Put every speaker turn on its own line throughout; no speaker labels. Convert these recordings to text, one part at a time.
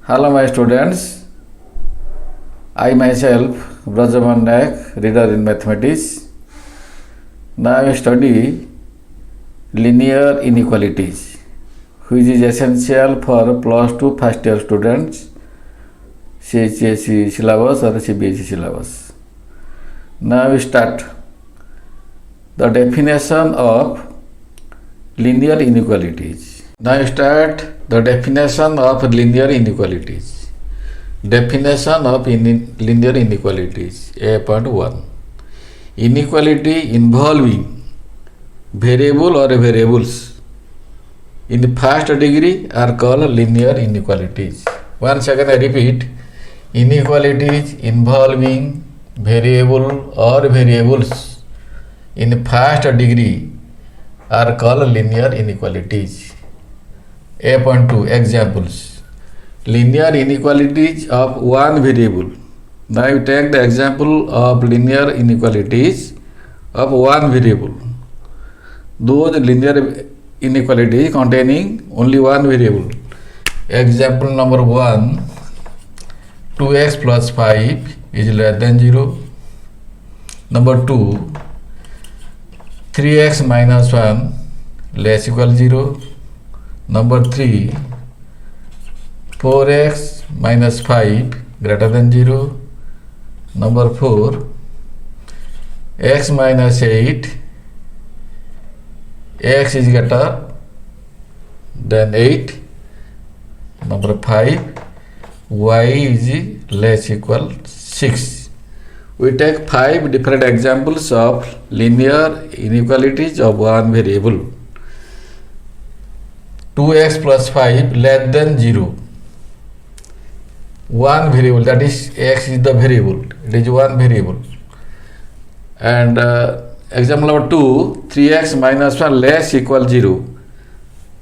Hello my students, I myself Brajaman Nayak, reader in mathematics. Now I study linear inequalities, which is essential for plus 2 first year students, CHSE syllabus or CBSE syllabus. Now we start the definition of linear inequalities. Now start the definition of linear inequalities. Definition of linear inequalities. A.1. Inequality involving variable or variables in the first degree are called linear inequalities. Once again I repeat, inequalities involving variable or variables in the first degree are called linear inequalities. A.2 Examples. Linear inequalities of one variable. Now you take the example of linear inequalities of one variable. Those linear inequalities containing only one variable. Example number 1, 2x plus 5 is less than 0. Number 2, 3x minus 1 less equal 0. Number 3, 4x minus 5 greater than 0. Number 4, x minus 8, x is greater than 8. Number 5, y is less equal 6. We take 5 different examples of linear inequalities of one variable. 2x plus 5 less than 0. One variable, that is x is the variable, it is one variable. And example number 2, 3x minus 1 less equal 0.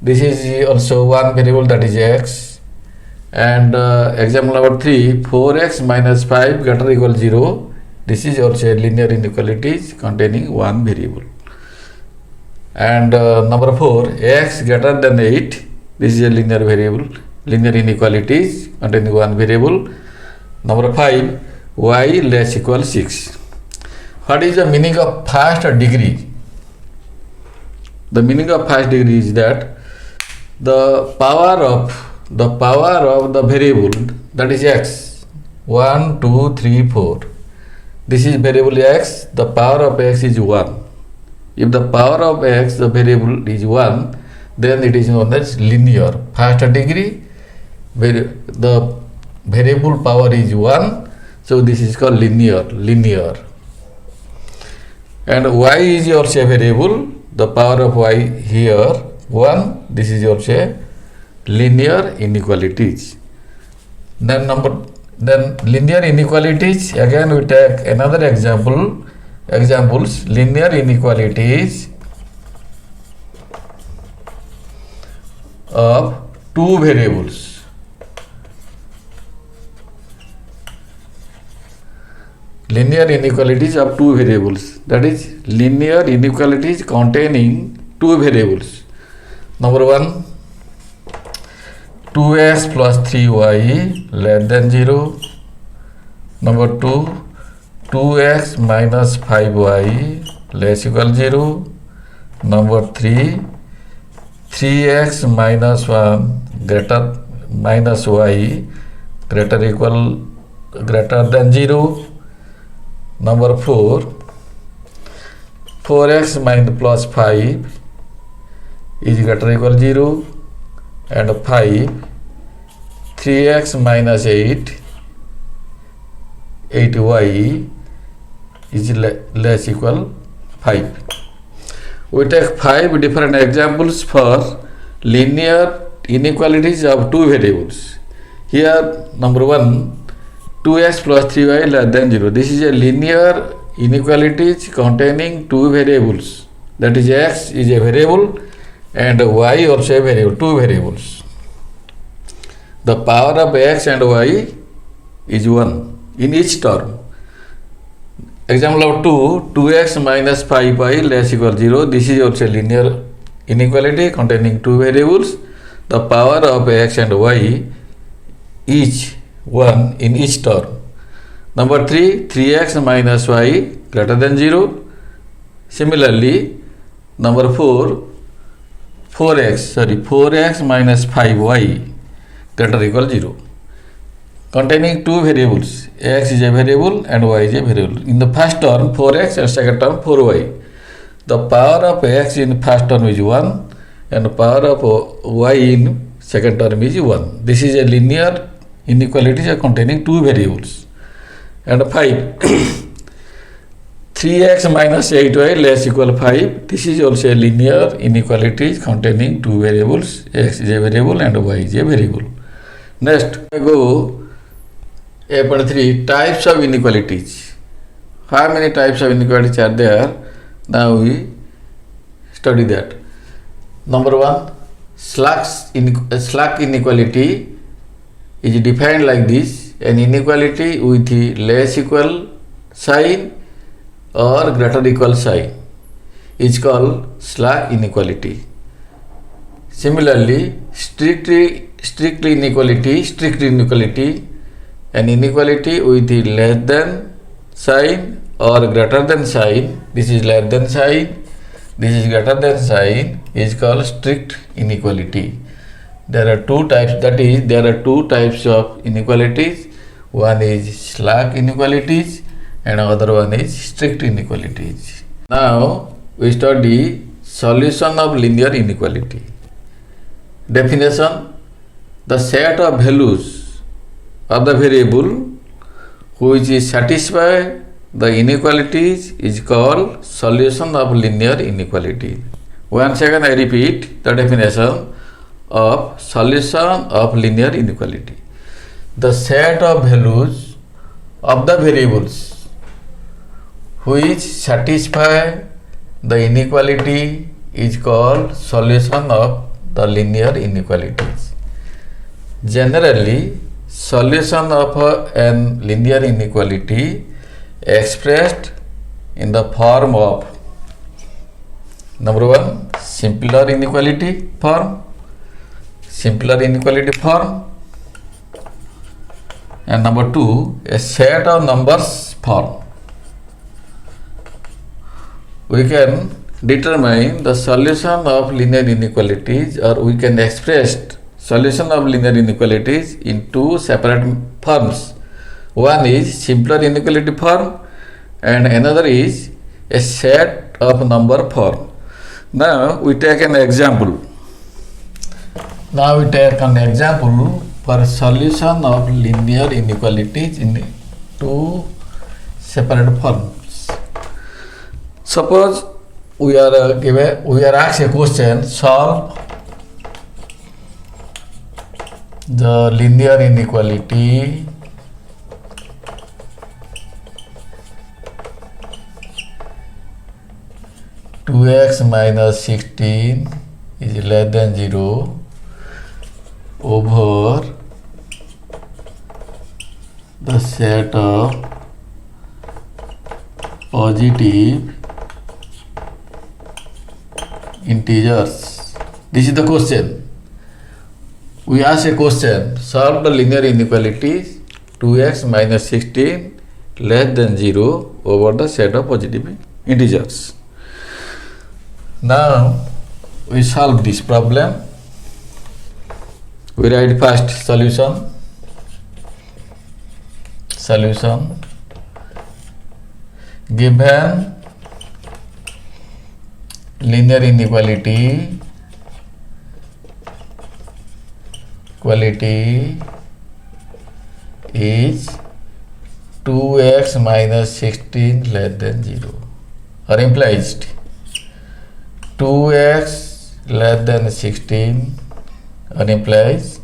This is also one variable, that is x. And example number 3, 4x minus 5 greater equal 0. This is also a linear inequalities containing one variable. And number 4, x greater than 8. This is a linear variable, linear inequalities containing one variable. Number 5, y less equal 6. What is the meaning of first degree? The meaning of first degree is that the power of the variable, that is x, 1, 2, 3, 4. This is variable x, the power of x is 1. If the power of x, the variable, is 1, then it is known as linear. First degree, the variable power is 1, so this is called linear. And y is also a variable, the power of y here 1, this is also linear inequalities. Then linear inequalities, again we take another examples, linear inequalities of two variables. Linear inequalities of two variables, that is linear inequalities containing two variables. Number 1, 2x plus 3y less than 0. Number 2, 2x minus 5y less equal 0. Number 3, 3x minus 1 minus y greater than 0. Number 4, 4x minus plus 5 is greater equal 0. And 5, 3x minus 8y is less equal 5. We take 5 different examples for linear inequalities of two variables. Here number 1, 2x plus 3y less than 0. This is a linear inequalities containing two variables. That is x is a variable and y also a variable, two variables. The power of x and y is 1 in each term. Example of 2, 2x minus 5y less equal 0. This is also linear inequality containing two variables. The power of x and y each one in each term. Number 3, 3x minus y greater than 0. Similarly, number 4, 4x minus 5y greater or equal 0. Containing two variables, x is a variable and y is a variable. In the first term 4x and second term 4y. The power of x in first term is 1 and power of y in second term is 1. This is a linear inequality containing two variables. And 5, 3x minus 8y less equal 5. This is also a linear inequality containing two variables, x is a variable and y is a variable. Next, I go 8.3 types of inequalities. How many types of inequalities are there? Now we study that. Number 1, slack inequality is defined like this: an inequality with less equal sign or greater equal sign is called slack inequality. Similarly, strict inequality, an inequality with less than sign or greater than sign, this is less than sign, this is greater than sign, is called strict inequality. There are two types, that is, there are two types of inequalities. One is slack inequalities and other one is strict inequalities. Now we study solution of linear inequality. Definition: the set of values of the variable which is satisfy the inequalities is called solution of linear inequality. Once again I repeat the definition of solution of linear inequality. The set of values of the variables which satisfy the inequality is called solution of the linear inequalities. Generally, solution of an linear inequality expressed in the form of: number 1, simpler inequality form, and number 2, a set of numbers form. We can determine the solution of linear inequalities, or we can express solution of linear inequalities in two separate forms. One is simpler inequality form and another is a set of number form. Now we take an example. For solution of linear inequalities in two separate forms. Suppose we are asked a question: solve the linear inequality (2x minus 16 is less than 0) over the set of positive integers. This is the question. We ask a question: solve the linear inequality 2x minus 16 less than 0 over the set of positive integers. Now we solve this problem. We write first solution. Given linear inequality is 2x minus 16 less than 0, or implies 2x less than 16, or implies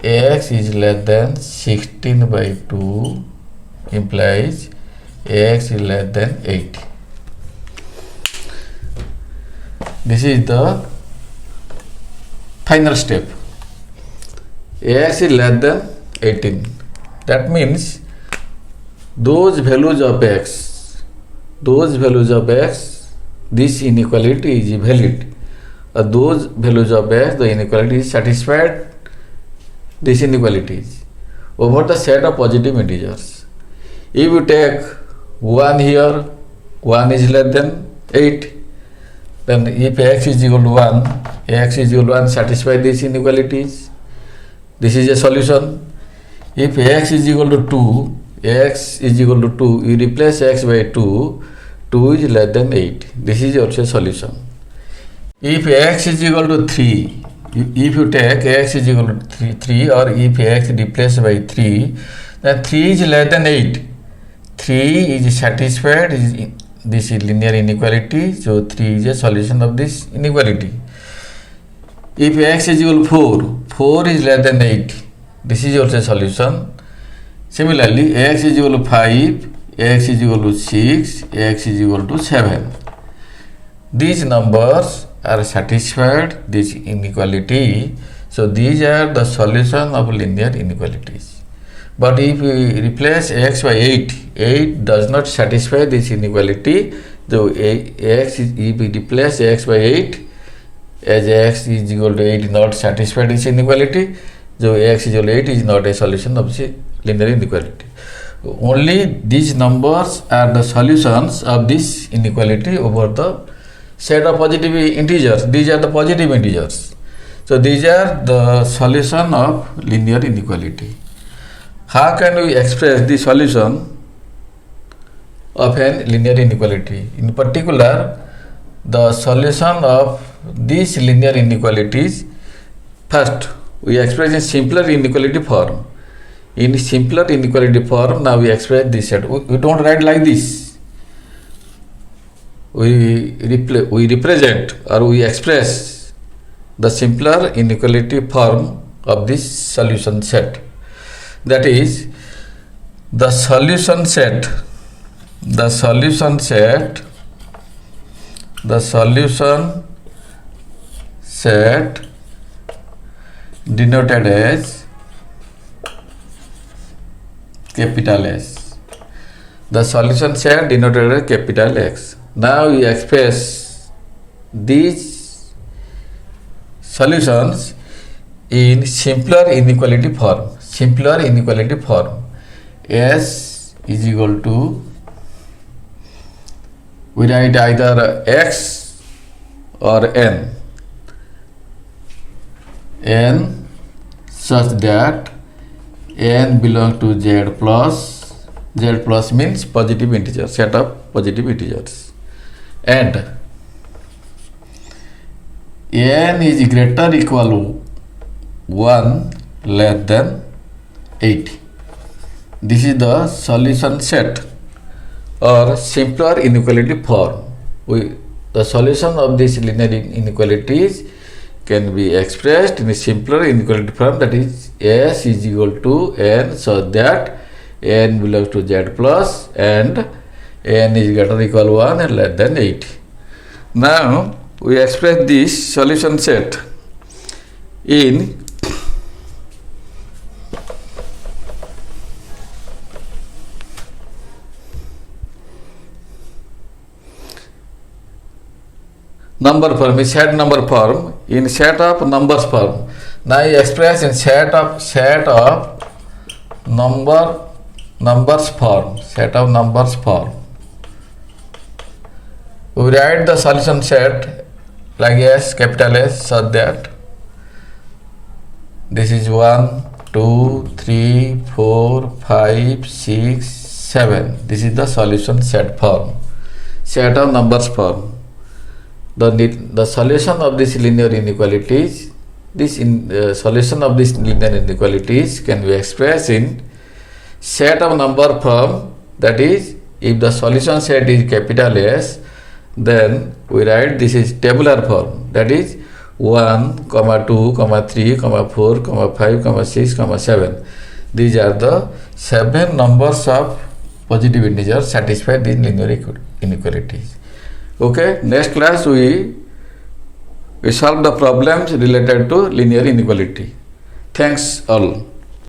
x is less than 16 by 2, implies x is less than 8. This is the final step. X is less than 18. That means those values of x, this inequality is valid. Those values of x, the inequality is satisfied, these inequalities. over the set of positive integers. If you take 1 here, 1 is less than 8, then if x is equal to 1, x is equal to 1 satisfy these inequalities. This is a solution. If x is equal to 2, x is equal to 2, you replace x by 2, 2 is less than 8. This is also a solution. If x is equal to 3, if you take x is equal to 3 or if x replaced by 3, then 3 is less than 8. 3 is satisfied, this is linear inequality, so 3 is a solution of this inequality. If x is equal to 4, 4 is less than 8, this is also a solution. Similarly, x is equal to 5, x is equal to 6, x is equal to 7. These numbers are satisfied this inequality, so these are the solution of linear inequalities. But if we replace x by 8, 8 does not satisfy this inequality. So if we replace x by 8, as x is equal to 8 is not satisfied this inequality, so x is equal to 8 is not a solution of the linear inequality. Only these numbers are the solutions of this inequality over the set of positive integers. These are the positive integers. So these are the solution of linear inequality. How can we express the solution of an linear inequality? In particular, the solution of these linear inequalities, first we express in simpler inequality form. In simpler inequality form, now we express this set. We don't write like this. We represent or we express the simpler inequality form of this solution set. That is, the solution set denoted as capital S. The solution set denoted as capital X. Now we express these solutions in simpler inequality form. S is equal to, we write either X or N such that N belongs to Z plus means positive integer, set of positive integers, and N is greater or equal to 1 less than 8. This is the solution set or simpler inequality form. The solution of these linear inequalities can be expressed in a simpler inequality form, that is S is equal to N so that N belongs to Z plus and N is greater or equal to 1 and less than 8. Now we express this solution set in number form, is set number form, in set of numbers form. Now you express in set of numbers form. We write the solution set like S, capital S, so that this is 1, 2, 3, 4, 5, 6, 7. This is the solution set form, set of numbers form. The solution of this linear inequalities, solution of this linear inequalities can be expressed in set of number form. That is, if the solution set is capital S, then we write this is tabular form. That is 1, 2, 3, 4, 5, 6, 7. These are the 7 numbers of positive integers satisfy these linear inequalities. Okay, next class we solve the problems related to linear inequality. Thanks all.